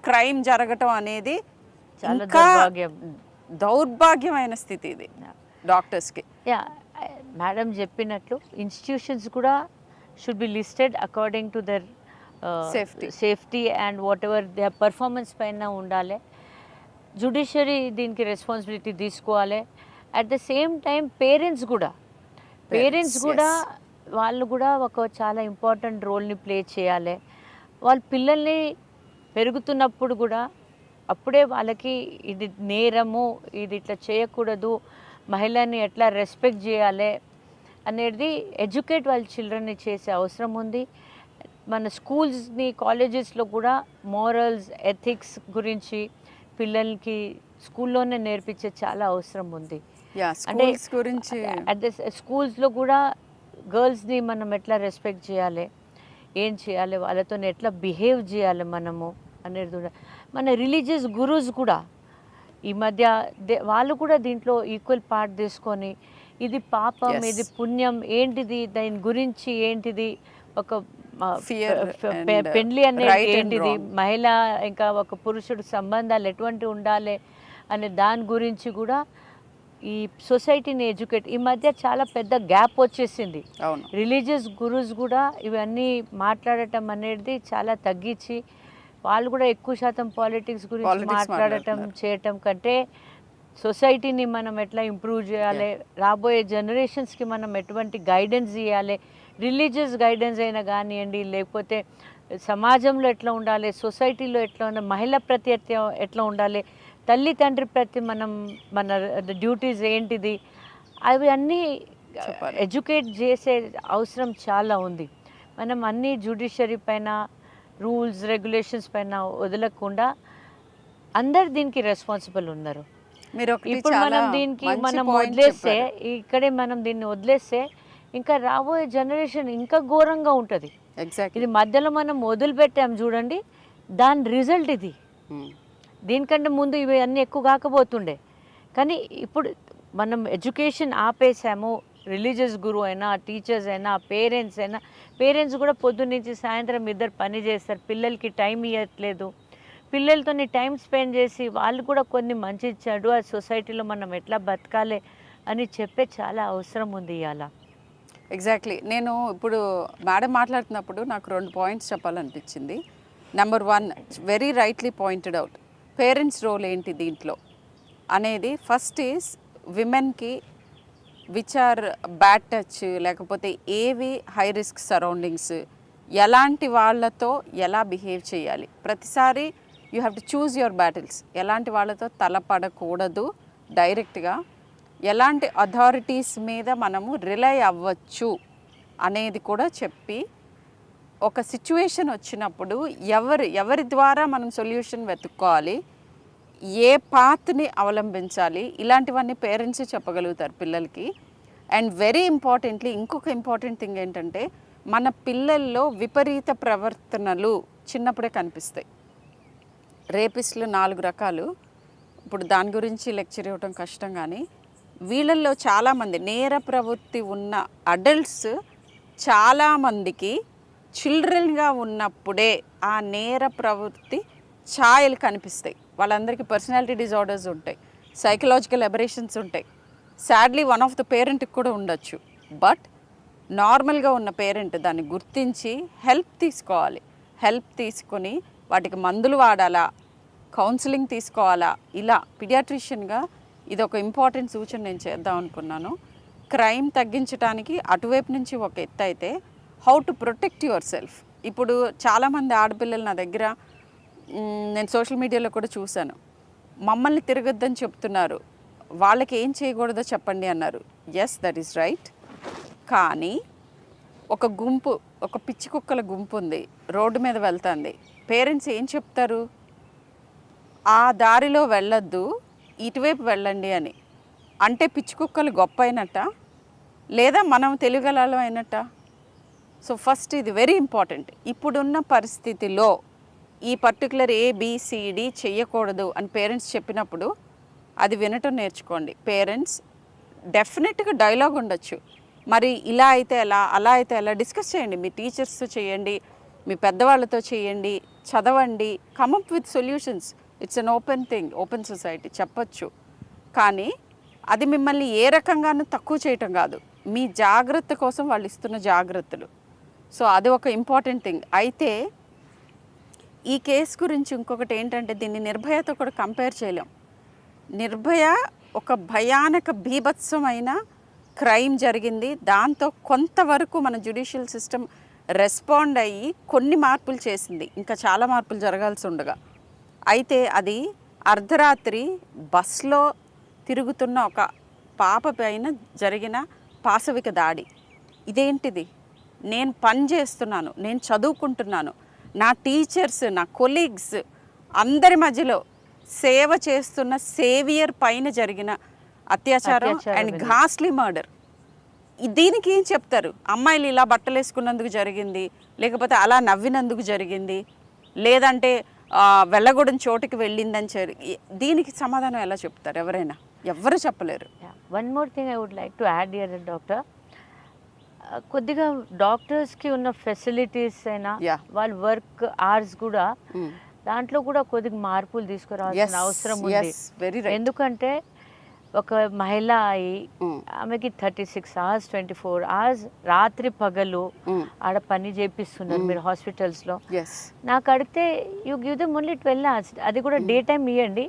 క్రైమ్ జరగటం అనేది ఇంకా దౌర్భాగ్యమైన స్థితి. ఇది డాక్టర్స్కి. మేడం చెప్పినట్లు ఇన్స్టిట్యూషన్స్ కూడా should be listed according to their safety and what ever they performance పైన ఉండాలి. జుడిషియరీ దీనికి రెస్పాన్సిబిలిటీ తీసుకోవాలి. At the same time parents కూడా వాళ్ళు కూడా ఒక చాలా ఇంపార్టెంట్ రోల్ని ప్లే చేయాలి. వాళ్ళ పిల్లల్ని పెరుగుతున్నప్పుడు కూడా అప్పుడే వాళ్ళకి ఇది నేరము, ఇది ఇట్లా చేయకూడదు, మహిళని ఎట్లా రెస్పెక్ట్ చేయాలి అనేది ఎడ్యుకేట్ వాళ్ళ చిల్డ్రన్ని చేసే అవసరం ఉంది. మన స్కూల్స్ని కాలేజెస్లో కూడా మోరల్స్ ఎథిక్స్ గురించి పిల్లలకి స్కూల్లోనే నేర్పించే చాలా అవసరం ఉంది. అంటే స్కూల్స్ గురించి అదే స్కూల్స్లో కూడా గర్ల్స్ని మనం ఎట్లా రెస్పెక్ట్ చేయాలి, ఏం చేయాలి, వాళ్ళతో ఎట్లా బిహేవ్ చేయాలి మనము అనేది కూడా. మన రిలీజియస్ గురూస్ కూడా ఈ మధ్య వాళ్ళు కూడా దీంట్లో ఈక్వల్ పార్ట్ తీసుకొని ఇది పాపం, ఇది పుణ్యం ఏంటిది, దాని గురించి ఏంటిది, ఒక పెండ్లి అనేది ఏంటిది, మహిళ ఇంకా ఒక పురుషుడు సంబంధాలు ఎటువంటి ఉండాలి అనే దాని గురించి కూడా ఈ సొసైటీని ఎడ్యుకేట్. ఈ మధ్య చాలా పెద్ద గ్యాప్ వచ్చేసింది. రిలీజియస్ గురూస్ కూడా ఇవన్నీ మాట్లాడటం అనేది చాలా తగ్గించి వాళ్ళు కూడా ఎక్కువ శాతం పాలిటిక్స్ గురించి మాట్లాడటం చేయటం కంటే సొసైటీని మనం ఎట్లా ఇంప్రూవ్ చేయాలి, రాబోయే జనరేషన్స్కి మనం ఎటువంటి గైడెన్స్ ఇవ్వాలి, రిలీజియస్ గైడెన్స్ అయినా కానివ్వండి, లేకపోతే సమాజంలో ఎట్లా ఉండాలి, సొసైటీలో ఎట్లా ఉండాలి, మహిళ ప్రతి ఎట్లా ఉండాలి, తల్లి తండ్రి ప్రతి మన డ్యూటీస్ ఏంటిది, అవి అన్నీ ఎడ్యుకేట్ చేసే అవసరం చాలా ఉంది. మనం అన్నీ జ్యుడిషియరీ పైన, రూల్స్ రెగ్యులేషన్స్ పైన వదలకుండా అందరు దీనికి రెస్పాన్సిబుల్ ఉన్నారు. ఇప్పుడు మనం వదిలేస్తే, ఇక్కడే మనం దీన్ని వదిలేస్తే ఇంకా రాబోయే జనరేషన్ ఇంకా ఘోరంగా ఉంటుంది. ఇది మధ్యలో మనం వదిలిపెట్టాం చూడండి, దాని రిజల్ట్ ఇది. దీనికంటే ముందు ఇవి అన్నీ ఎక్కువ కాకపోతుండే, కానీ ఇప్పుడు మనం ఎడ్యుకేషన్ ఆపేసాము. రిలీజియస్ గురువు అయినా, టీచర్స్ అయినా, పేరెంట్స్ కూడా పొద్దున్న నుంచి సాయంత్రం ఇద్దరు పని చేస్తారు, పిల్లలకి టైం ఇవ్వట్లేదు. పిల్లలతో టైం స్పెండ్ చేసి వాళ్ళు కూడా కొన్ని మంచి చెడు ఆ సొసైటీలో మనం ఎట్లా బతకాలి అని చెప్పే చాలా అవసరం ఉంది ఇవాళ. ఎగ్జాక్ట్లీ. నేను ఇప్పుడు మేడం మాట్లాడుతున్నప్పుడు నాకు 2 పాయింట్స్ చెప్పాలనిపించింది. Number 1, very rightly pointed out, parents role ఏంటి దీంట్లో అనేది. ఫస్ట్ ఈజ్ విమెన్కి విచ్ ఆర్ బ్యాడ్ టచ్, లేకపోతే ఏవి హై రిస్క్ సరౌండింగ్స్, ఎలాంటి వాళ్ళతో ఎలా బిహేవ్ చేయాలి. ప్రతిసారి you have to choose your battles. ఎలాంటి వాళ్ళతో తలపడకూడదు డైరెక్ట్గా, ఎలాంటి అథారిటీస్ మీద మనము రిలై అవ్వచ్చు అనేది కూడా చెప్పి, ఒక సిచ్యువేషన్ వచ్చినప్పుడు ఎవరి ద్వారా మనం సొల్యూషన్ వెతుక్కోవాలి, ఏ పాత్ని అవలంబించాలి, ఇలాంటివన్నీ పేరెంట్సే చెప్పగలుగుతారు పిల్లలకి. అండ్ వెరీ ఇంపార్టెంట్లీ ఇంకొక ఇంపార్టెంట్ థింగ్ ఏంటంటే, మన పిల్లల్లో విపరీత ప్రవర్తనలు చిన్నప్పుడే కనిపిస్తాయి. రేపిస్టులు 4 రకాలు, ఇప్పుడు దాని గురించి లెక్చర్ ఇవ్వటం కష్టం, కానీ వీళ్ళల్లో చాలామంది నేర ప్రవృత్తి ఉన్న అడల్ట్స్ చాలామందికి చిల్డ్రన్గా ఉన్నప్పుడే ఆ నేర ప్రవృత్తి ఛాయలు కనిపిస్తాయి. వాళ్ళందరికీ పర్సనాలిటీ డిజార్డర్స్ ఉంటాయి, సైకలాజికల్ అబరేషన్స్ ఉంటాయి. సాడ్లీ వన్ ఆఫ్ ద పేరెంట్కి కూడా ఉండొచ్చు. బట్ నార్మల్గా ఉన్న పేరెంట్ దాన్ని గుర్తించి హెల్ప్ తీసుకోవాలి. హెల్ప్ తీసుకొని వాటికి మందులు వాడాలా, కౌన్సిలింగ్ తీసుకోవాలా, ఇలా పీడియాట్రిషియన్గా ఇది ఒక ఇంపార్టెంట్ సూచన నేను చేద్దాం అనుకున్నాను. క్రైమ్ తగ్గించడానికి అటువైపు నుంచి ఒక ఎత్తు అయితే, how to protect your self. ఇప్పుడు చాలామంది ఆడపిల్లలు నా దగ్గర, నేను సోషల్ మీడియాలో కూడా చూశాను, మమ్మల్ని తిరగొద్దని చెప్తున్నారు, వాళ్ళకి ఏం చేయకూడదో చెప్పండి అన్నారు. Yes, that is right. కానీ ఒక గుంపు, ఒక పిచ్చి కుక్కల గుంపు ఉంది, రోడ్డు మీద వెళ్తుంది. పేరెంట్స్ ఏం చెప్తారు? ఆ దారిలో వెళ్ళొద్దు, ఇటువైపు వెళ్ళండి అని. అంటే పిచ్చి కుక్కలు గొప్ప అయినట్ట, లేదా మనం తెలుగలం అయినట్ట? సో ఫస్ట్ ఇది వెరీ ఇంపార్టెంట్. ఇప్పుడున్న పరిస్థితిలో ఈ పర్టికులర్ ABCD చెయ్యకూడదు అని పేరెంట్స్ చెప్పినప్పుడు అది వినటం నేర్చుకోండి. పేరెంట్స్ డెఫినెట్గా డైలాగ్ ఉండొచ్చు, మరి ఇలా అయితే ఎలా, అలా అయితే ఎలా, డిస్కస్ చేయండి. మీ టీచర్స్తో చేయండి, మీ పెద్దవాళ్ళతో చేయండి, చదవండి, come up with solutions. It's an open thing, open society, చెప్పచ్చు. కానీ అది మిమ్మల్ని ఏ రకంగానూ తక్కువ చేయటం కాదు, మీ జాగ్రత్త కోసం వాళ్ళు ఇస్తున్న జాగ్రత్తలు. సో అది ఒక ఇంపార్టెంట్ థింగ్. అయితే ఈ కేసు గురించి ఇంకొకటి ఏంటంటే, దీన్ని నిర్భయతో కూడా కంపేర్ చేయలేం. నిర్భయ ఒక భయానక బీభత్సమైన క్రైమ్ జరిగింది, దాంతో కొంతవరకు మన జ్యుడిషియల్ సిస్టమ్ రెస్పాండ్ అయ్యి కొన్ని మార్పులు చేసింది, ఇంకా చాలా మార్పులు జరగాల్సి ఉండగా. అయితే అది అర్ధరాత్రి బస్లో తిరుగుతున్న ఒక పాప పైన జరిగిన పాశవిక దాడి. ఇదేంటిది? నేను పని చేస్తున్నాను, నేను చదువుకుంటున్నాను, నా టీచర్స్, నా కొలీగ్స్ అందరి మధ్యలో సేవ చేస్తున్న సేవియర్ పైన జరిగిన అత్యాచారం అండ్ ఘాస్లీ మర్డర్. దీనికి ఏం చెప్తారు? అమ్మాయిలు ఇలా బట్టలు వేసుకున్నందుకు జరిగింది, లేకపోతే అలా నవ్వినందుకు జరిగింది, లేదంటే వెళ్ళగూడని చోటుకి వెళ్ళిందని దీనికి సమాధానం ఎలా చెప్తారు? ఎవరైనా ఎవ్వరు చెప్పలేరు. One more thing I would like to add here doctor, కొద్దిగా డాక్టర్స్కి ఉన్న ఫెసిలిటీస్ అయినా వాళ్ళ వర్క్ అవర్స్ కూడా దాంట్లో కూడా కొద్దిగా మార్పులు తీసుకురావాల్సిన అవసరం ఉంది. ఎందుకంటే ఒక మహిళ అయి ఆమెకి 36 hours 24 hours రాత్రి పగలు ఆడ పని చేపిస్తున్నారు మీరు హాస్పిటల్స్లో. నాకు అడిగితే you give them only 12 hours, అది కూడా డే టైం ఇవ్వండి.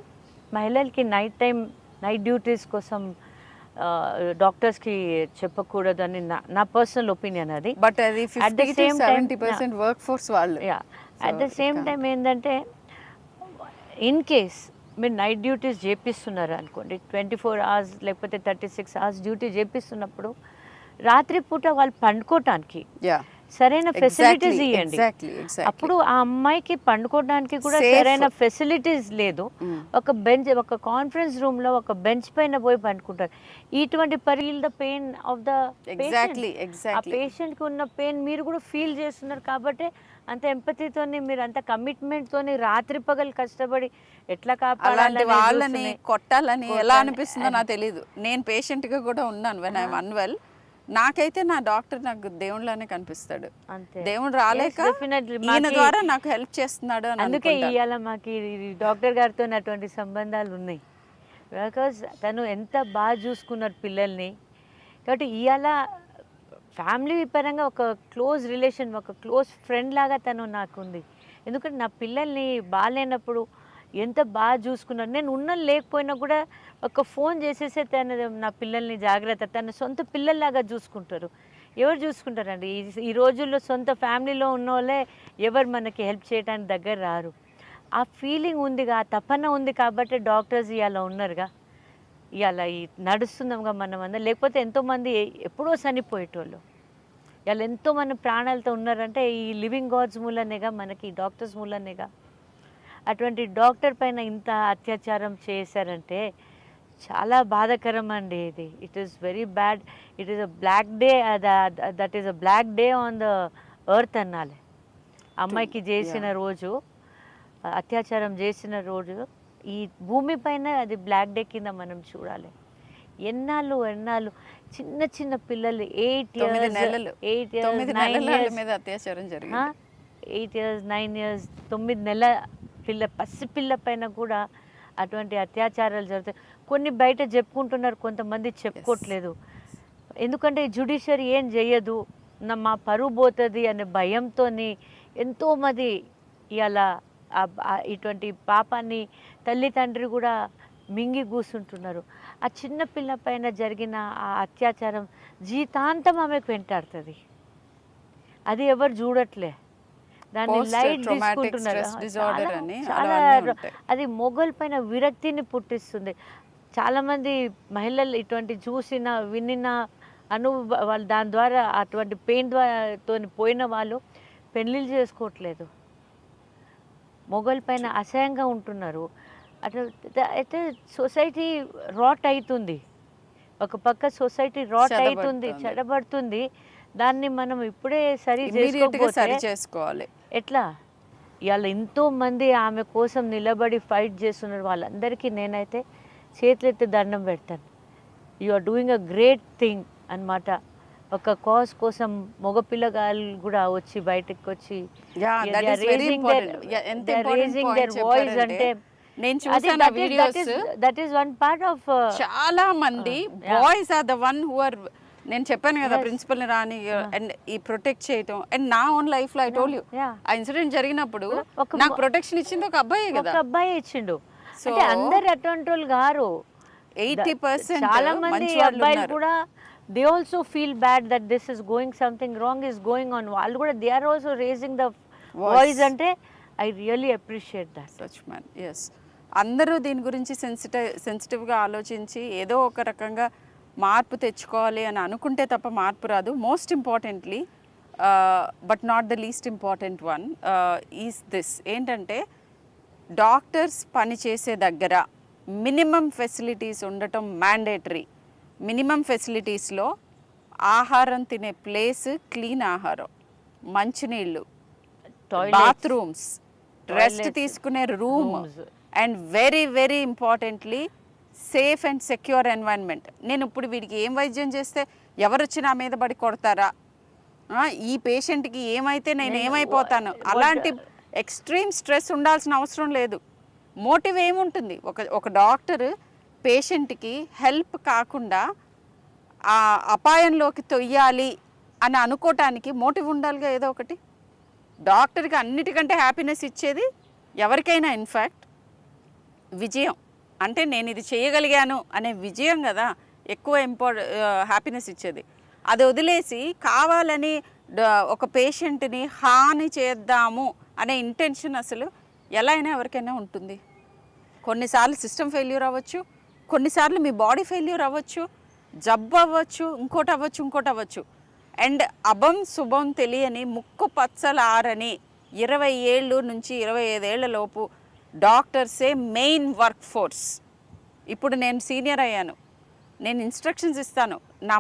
మహిళలకి నైట్ డ్యూటీస్ కోసం డాక్టర్స్కి చెప్పకూడదు అని నా పర్సనల్ ఒపీనియన్ అది. బట్ అది 50-70% వర్క్ ఫోర్స్ వాళ్ళు. అట్ ద సేమ్ టైం ఏంటంటే ఇన్ కేస్ మీరు నైట్ డ్యూటీస్ చేపిస్తున్నారు అనుకోండి, 24 hours లేకపోతే 36 hours డ్యూటీ చేపిస్తున్నప్పుడు రాత్రిపూట వాళ్ళు పండుకోవటానికి సరైన ఫెసిలిటీస్ ఇవ్వండి. అప్పుడు ఆ అమ్మాయికి పండుకోవడానికి కూడా సరైన ఫెసిలిటీస్ లేదు. ఒక కాన్ఫరెన్స్ రూమ్ లో ఒక బెంచ్ పైన పోయి పండుకుంటారు. ఇటువంటి feel the pain of the patient. ఆ పేషెంట్ కి ఉన్న పెయిన్ మీరు కూడా ఫీల్ చేస్తున్నారు కాబట్టి అంత ఎంపతితోని మీరు అంత కమిట్మెంట్ తోని రాత్రి పగలు కష్టపడి ఎట్లా కాపాడాలని వాళ్ళని కొట్టాలని ఎలా అనిపిస్తుందో నాకు తెలియదు. నేను పేషెంట్ గా కూడా ఉన్నాను వెన్ ఐఎమ్ అన్వెల్. నాకైతే నా డాక్టర్ నాకు దేవుళ్ళనే కనిపిస్తాడు. దేవుడు రాలేక ఈయన ద్వారా నాకు హెల్ప్ చేస్తున్నాడు. అందుకే ఇవాళ మాకు డాక్టర్ గారితో అటువంటి సంబంధాలు ఉన్నాయి. బికాజ్ తను ఎంత బాగా చూసుకున్నారు పిల్లల్ని. కాబట్టి ఇవాళ ఫ్యామిలీ పరంగా ఒక క్లోజ్ రిలేషన్, ఒక క్లోజ్ ఫ్రెండ్ లాగా తను నాకు ఉంది. ఎందుకంటే నా పిల్లల్ని బాగాలేనప్పుడు ఎంత బాగా చూసుకున్నారు. నేను లేకపోయినా కూడా ఒక ఫోన్ చేసేసే తను నా పిల్లల్ని జాగ్రత్త, తన సొంత పిల్లల్లాగా చూసుకుంటారు. ఎవరు చూసుకుంటారండి ఈ రోజుల్లో? సొంత ఫ్యామిలీలో ఉన్న వాళ్ళే ఎవరు మనకి హెల్ప్ చేయడానికి దగ్గర రారు. ఆ ఫీలింగ్ ఉందిగా, ఆ తపన ఉంది కాబట్టి డాక్టర్స్ ఇవాళ ఉన్నారుగా, ఇవాళ ఈ నడుస్తున్నాంగా మనం అందరం. లేకపోతే ఎంతోమంది ఎప్పుడో చనిపోయేటోళ్ళు ఇవాళ ఎంతోమంది ప్రాణాలతో ఉన్నారంటే ఈ లివింగ్ గాడ్స్ మూలనేగా, మనకి డాక్టర్స్ మూలనేగా. అటువంటి డాక్టర్ పైన ఇంత అత్యాచారం చేశారంటే చాలా బాధాకరం అండి ఇది. It is very bad. It is a black day, that is a black day on the earth అనాలి. అమ్మాయికి చేసిన రోజు, అత్యాచారం చేసిన రోజు ఈ భూమి పైన అది బ్లాక్ డే కింద మనం చూడాలి. ఎన్నాళ్ళు చిన్న పిల్లలు 8 years 9 years 9 నెలల పసిపిల్ల పైన కూడా అటువంటి అత్యాచారాలు జరుగుతాయి. కొన్ని బయట చెప్పుకుంటున్నారు, కొంతమంది చెప్పుకోవట్లేదు. ఎందుకంటే జ్యుడిషియరీ ఏం చేయదు, మా పరువు పోతుంది అనే భయంతో ఎంతోమంది ఇలా ఇటువంటి పాపాన్ని తల్లి తండ్రి కూడా మింగి కూర్చుంటున్నారు. ఆ చిన్న పిల్ల పైన జరిగిన ఆ అత్యాచారం జీవితాంతం ఆమెకు వెంటాడుతుంది. అది ఎవరు చూడట్లే, దాన్ని లైట్ తీసుకుంటున్నారు. చాలా అది మొగల్ పైన విరక్తిని పుట్టిస్తుంది. చాలామంది మహిళలు ఇటువంటి చూసిన వినిన వాళ్ళు దాని ద్వారా అటువంటి పెయిన్ తో పోయిన వాళ్ళు పెళ్ళిళ్ళు చేసుకోవట్లేదు, మొగల్ పైన అసహ్యంగా ఉంటున్నారు. అట్లా అయితే సొసైటీ రాట్ అవుతుంది. ఒక పక్క సొసైటీ రాట్ అవుతుంది, చెడబడుతుంది. దాన్ని మనం ఇప్పుడే సరి చేసుకోవాలి. ఎట్లా? ఇవాళ ఎంతోమంది ఆమె కోసం నిలబడి ఫైట్ చేస్తున్నారు. వాళ్ళందరికీ నేనైతే చేతులెత్తి దండం పెడతాను. You are doing a great thing అన్నమాట. ఒక కాజ్ కోసం మగపిల్లగాళ్ళు కూడా వచ్చి బయటకు వచ్చి రేజింగ్ దేర్ వాయిస్ అంటే నేను చూసిన videos, that is one part of చాలా మంది boys are the one who are. నేను చెప్పాను కదా ప్రిన్సిపల్ ని రాని అండ్ ఈ ప్రొటెక్ట్ చేయటం. అండ్ నా ఓన్ లైఫ్ లో ఐ టోల్డ్ యు, ఆ ఇన్సిడెంట్ జరిగినప్పుడు నాకు ప్రొటెక్షన్ ఇచ్చింది ఒక అబ్బాయి కదా, ఒక అబ్బాయి ఇచ్చిండు. అంటే అందరు అటువంటి వాళ్ళు గారు, 80% చాలా మంది అబ్బాయిలు కూడా they also feel bad that this is going something wrong is going on. వాళ్ళు కూడా they are also raising the voice. అంటే I really appreciate that. Such man, yes. అందరూ దీని గురించి సెన్సిటివ్గా ఆలోచించి ఏదో ఒక రకంగా మార్పు తెచ్చుకోవాలి అని అనుకుంటే తప్ప మార్పు రాదు. Most importantly but not the least important one is this, ఏంటంటే డాక్టర్స్ పనిచేసే దగ్గర మినిమం ఫెసిలిటీస్ ఉండటం మ్యాండేటరీ. మినిమం ఫెసిలిటీస్లో ఆహారం తినే ప్లేస్, క్లీన్ ఆహారం, మంచినీళ్ళు, బాత్రూమ్స్, రెస్ట్ తీసుకునే room, and very very importantly safe and secure environment. నేను ఇప్పుడు వీడికి ఏం వైద్యం చేస్తే ఎవరు వచ్చి నా మీద పడి కొడతారా, ఈ పేషెంట్కి ఏమైతే నేను ఏమైపోతాను, అలాంటి ఎక్స్ట్రీమ్ స్ట్రెస్ ఉండాల్సిన అవసరం లేదు. మోటివ్ ఏముంటుంది? ఒక డాక్టర్ పేషెంట్కి హెల్ప్ కాకుండా ఆ అపాయంలోకి తొయ్యాలి అని అనుకోవటానికి మోటివ్ ఉండాలిగా ఏదో ఒకటి. డాక్టర్కి అన్నిటికంటే హ్యాపీనెస్ ఇచ్చేది ఎవరికైనా ఇన్ఫ్యాక్ట్ విజయం. అంటే నేను ఇది చేయగలిగాను అనే విజయం కదా ఎక్కువ హ్యాపీనెస్ ఇచ్చేది. అది వదిలేసి కావాలని ఒక పేషెంట్ని హాని చేద్దాము అనే ఇంటెన్షన్ అసలు ఎలా అయినా ఎవరికైనా ఉంటుంది. కొన్నిసార్లు సిస్టమ్ ఫెయిల్యూర్ అవ్వచ్చు, కొన్నిసార్లు మీ బాడీ ఫెయిల్యూర్ అవ్వచ్చు, జబ్బు అవ్వచ్చు, ఇంకోటి అవ్వచ్చు. అండ్ అభం శుభం తెలియని ముక్కు పచ్చలారని 20 ఏళ్ళు నుంచి 25 ఏళ్ల లోపు డాక్టర్సే మెయిన్ వర్క్ ఫోర్స్. ఇప్పుడు నేను సీనియర్ అయ్యాను, నేను ఇన్స్ట్రక్షన్స్ ఇస్తాను, నా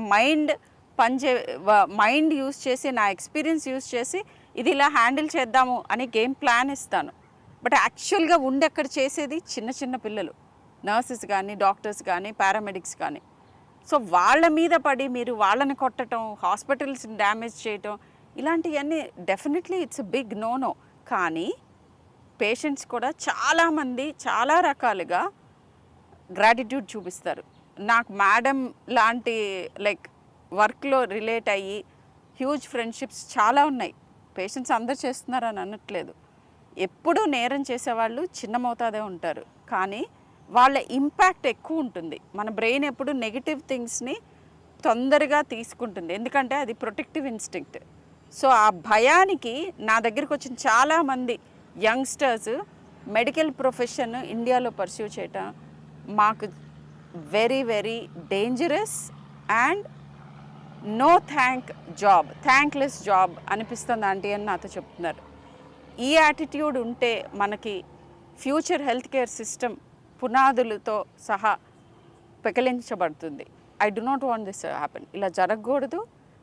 మైండ్ యూజ్ చేసి, నా ఎక్స్పీరియన్స్ యూజ్ చేసి ఇది ఇలా హ్యాండిల్ చేద్దాము అని గేమ్ ప్లాన్ ఇస్తాను. బట్ యాక్చువల్గా ఉండి అక్కడ చేసేది చిన్న చిన్న పిల్లలు, నర్సెస్ కానీ, డాక్టర్స్ కానీ, పారామెడిక్స్ కానీ. సో వాళ్ళ మీద పడి మీరు వాళ్ళని కొట్టడం, హాస్పిటల్స్ని డ్యామేజ్ చేయటం, ఇలాంటివన్నీ డెఫినెట్లీ ఇట్స్ బిగ్ నో. కానీ పేషెంట్స్ కూడా చాలామంది చాలా రకాలుగా గ్రాటిట్యూడ్ చూపిస్తారు. నాకు మేడం లాంటి వర్క్లో రిలేట్ అయ్యి హ్యూజ్ ఫ్రెండ్షిప్స్ చాలా ఉన్నాయి. పేషెంట్స్ అందరు చేస్తున్నారు అని అనట్లేదు. ఎప్పుడూ నేరం చేసేవాళ్ళు చిన్న మోతాదే ఉంటారు, కానీ వాళ్ళ ఇంపాక్ట్ ఎక్కువ ఉంటుంది. మన బ్రెయిన్ ఎప్పుడు నెగిటివ్ థింగ్స్ని తొందరగా తీసుకుంటుంది, ఎందుకంటే అది ప్రొటెక్టివ్ ఇన్స్టింక్ట్. సో ఆ భయానికి నా దగ్గరికి వచ్చిన చాలామంది యంగ్స్టర్స్ మెడికల్ ప్రొఫెషన్ ఇండియాలో పర్స్యూ చేయటం మాకు very very dangerous and thankless job అనిపిస్తుంది ఆంటీ అని నాతో చెప్తున్నారు. ఈ యాటిట్యూడ్ ఉంటే మనకి ఫ్యూచర్ హెల్త్ కేర్ సిస్టమ్ పునాదులతో సహా పెకలించబడుతుంది. I do not want this happen. ఇలా జరగకూడదు.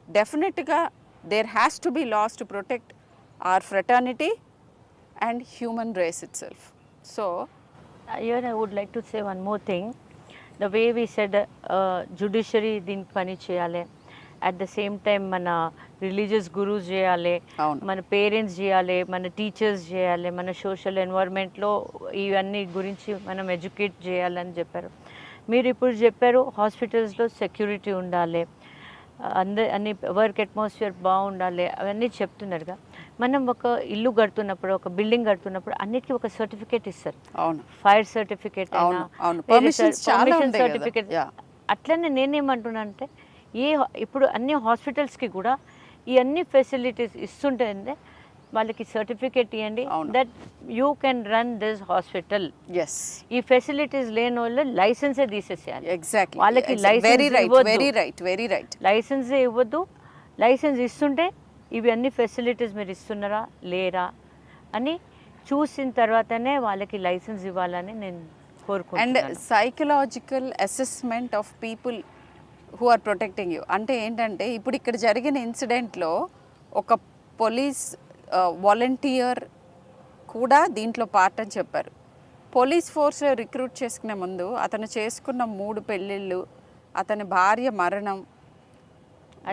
డెఫినెట్గా there has to be laws to protect our fraternity and human race itself. So Here I would like to say one more thing. The way we said judiciary దీనికి పని చేయాలి, at the same time మన religious gurus చేయాలి, మన parents చేయాలి, మన teachers చేయాలి, మన సోషల్ ఎన్వైర్న్మెంట్లో ఇవన్నీ గురించి మనం ఎడ్యుకేట్ చేయాలని చెప్పారు. మీరు ఇప్పుడు చెప్పారు హాస్పిటల్స్లో సెక్యూరిటీ ఉండాలి, అన్ని వర్క్ అట్మాస్ఫియర్ బాగుండాలి, అవన్నీ చెప్తున్నారుగా. మనం ఒక ఇల్లు కడుతున్నప్పుడు, ఒక బిల్డింగ్ కడుతున్నప్పుడు అన్నిటికీ ఒక సర్టిఫికేట్ ఇస్తారు. అవును, ఫైర్ సర్టిఫికేట్ అయినా, పర్మిషన్ సర్టిఫికేట్. అట్లనే నేనేమంటున్నా అంటే ఇప్పుడు అన్ని హాస్పిటల్స్కి కూడా ఈ అన్ని ఫెసిలిటీస్ ఇస్తుంటే వాళ్ళకి సర్టిఫికేట్ ఇవ్వండి that you can run this hospital. ఈ ఫెసిలిటీస్ లేని వాళ్ళు లైసెన్సే తీసేసేయాలి. వాళ్ళకి లైసెన్సే ఇవ్వద్దు. లైసెన్స్ ఇస్తుంటే ఇవి అన్ని ఫెసిలిటీస్ మీరు ఇస్తున్నారా లేరా అని చూసిన తర్వాతనే వాళ్ళకి లైసెన్స్ ఇవ్వాలని నేను కోరుకుంటున్నాను. And psychological assessment of people who are protecting you. అంటే ఏంటంటే ఇప్పుడు ఇక్కడ జరిగిన ఇన్సిడెంట్లో ఒక పోలీస్ వాలంటీర్ కూడా దీంట్లో పార్ట్ అని చెప్పారు. పోలీస్ ఫోర్స్ రిక్రూట్ చేసుకునే ముందు అతను చేసుకున్న 3 పెళ్ళిళ్ళు, అతని భార్య మరణం,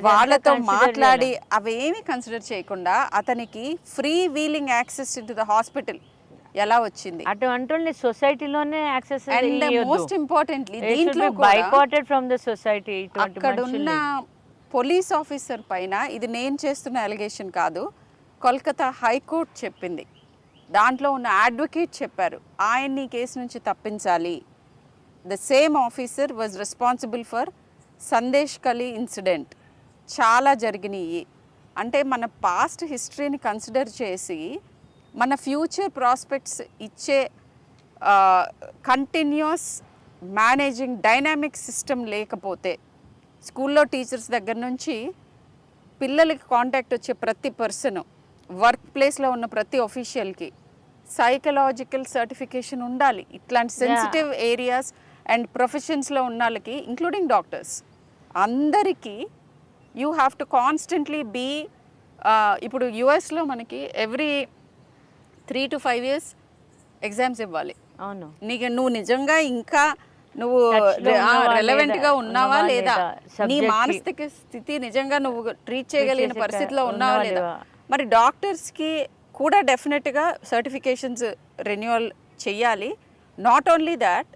వాళ్ళతో మాట్లాడి అవేమి కన్సిడర్ చేయకుండా అతనికి free wheeling access into the hospital ఎలా వచ్చింది? అటు అంటుంది సొసైటీలోనే యాక్సెస్. అండ్ మోస్ట్ ఇంపార్టెంట్లీ దీంట్లో బైకాటెడ్ ఫ్రమ్ ద సొసైటీ. అక్కడ ఉన్న పోలీస్ ఆఫీసర్ పైన, ఇది నేను చేస్తున్న అలిగేషన్ కాదు, కోల్కతా హైకోర్టు చెప్పింది. దాంట్లో ఉన్న అడ్వకేట్ చెప్పారు ఆయన్ని కేసు నుంచి తప్పించాలి. The same officer was responsible for Sandeshkhali incident చాలా జరిగినాయి. అంటే మన పాస్ట్ హిస్టరీని కన్సిడర్ చేసి మన ఫ్యూచర్ ప్రాస్పెక్ట్స్ ఇచ్చే కంటిన్యూస్ మేనేజింగ్ డైనామిక్ సిస్టమ్ లేకపోతే స్కూల్లో టీచర్స్ దగ్గర నుంచి పిల్లలకి కాంటాక్ట్ వచ్చే ప్రతి పర్సన్, వర్క్ ప్లేస్లో ఉన్న ప్రతి ఒఫీషియల్కి సైకలాజికల్ సర్టిఫికేషన్ ఉండాలి. ఇట్లాంటి సెన్సిటివ్ ఏరియాస్ అండ్ ప్రొఫెషన్స్లో ఉన్న వాళ్ళకి ఇంక్లూడింగ్ డాక్టర్స్ అందరికీ you have to constantly be. ఇప్పుడు యుఎస్లో మనకి ఎవ్రీ 3 to 5 years ఎగ్జామ్స్ ఇవ్వాలి. అవును, నువ్వు నిజంగా ఇంకా నువ్వు రెలవెంట్గా ఉన్నావా లేదా, నీ మానసిక స్థితి నిజంగా నువ్వు ట్రీట్ చేయగలిగిన పరిస్థితిలో ఉన్నావా లేదా. మరి డాక్టర్స్కి కూడా డెఫినెట్గా సర్టిఫికేషన్స్ రెన్యువల్ చెయ్యాలి. నాట్ ఓన్లీ దాట్,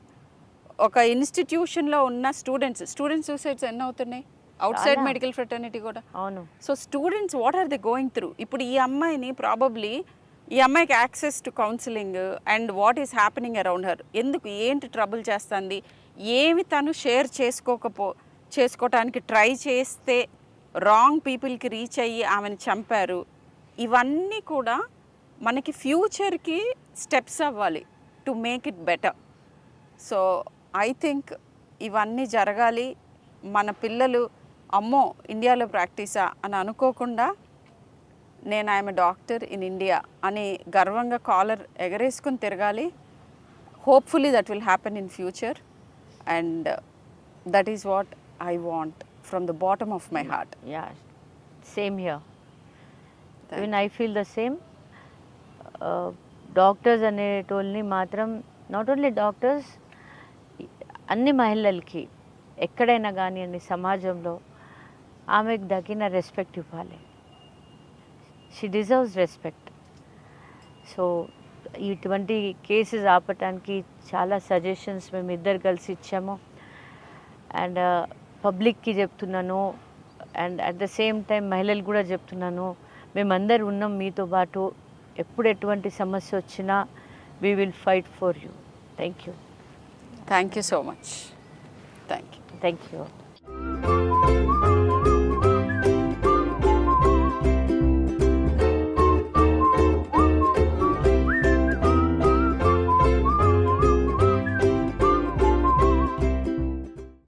ఒక ఇన్స్టిట్యూషన్లో ఉన్న స్టూడెంట్స్ సూసైడ్స్ ఎన్ని అవుతున్నాయి అవుట్ సైడ్ మెడికల్ ఫ్రెటర్నిటీ కూడా. అవును. So students what are they going through. ఇప్పుడు ఈ అమ్మాయిని ప్రాబబ్లీ ఈ అమ్మాయికి access to counselling and what is happening around her, ఎందుకు ఏంటి ట్రబుల్ చేస్తుంది, ఏమి తను షేర్ చేసుకోవటానికి ట్రై చేస్తే రాంగ్ పీపుల్కి రీచ్ అయ్యి ఆమెను చంపారు. ఇవన్నీ కూడా మనకి ఫ్యూచర్కి స్టెప్స్ అవ్వాలి to make it better. So I think ఇవన్నీ జరగాలి. మన పిల్లలు అమ్మో ఇండియాలో ప్రాక్టీసా అని అనుకోకుండా నేను ఐఎమ్ డాక్టర్ ఇన్ ఇండియా అని గర్వంగా కాలర్ ఎగరేసుకుని తిరగాలి. Hopefully that will happen in future and that is what I want from the bottom of my heart. Yeah, same here. Even I feel the same. Doctors అనేటోళ్ళని మాత్రం, not only doctors, అన్ని మహిళలకి ఎక్కడైనా కానివ్వండి సమాజంలో ఆమెకు తగిన రెస్పెక్ట్ ఇవ్వాలి. She deserves respect. సో ఇటువంటి కేసెస్ ఆపటానికి చాలా సజెషన్స్ మేము ఇద్దరు కలిసి ఇచ్చాము. అండ్ పబ్లిక్కి చెప్తున్నాను, and at the same time మహిళలు కూడా చెప్తున్నాను, మేమందరు ఉన్నాం మీతో పాటు. ఎప్పుడు ఎటువంటి సమస్య వచ్చినా we will fight for you. Thank you. Thank you so much. Thank you. Thank you.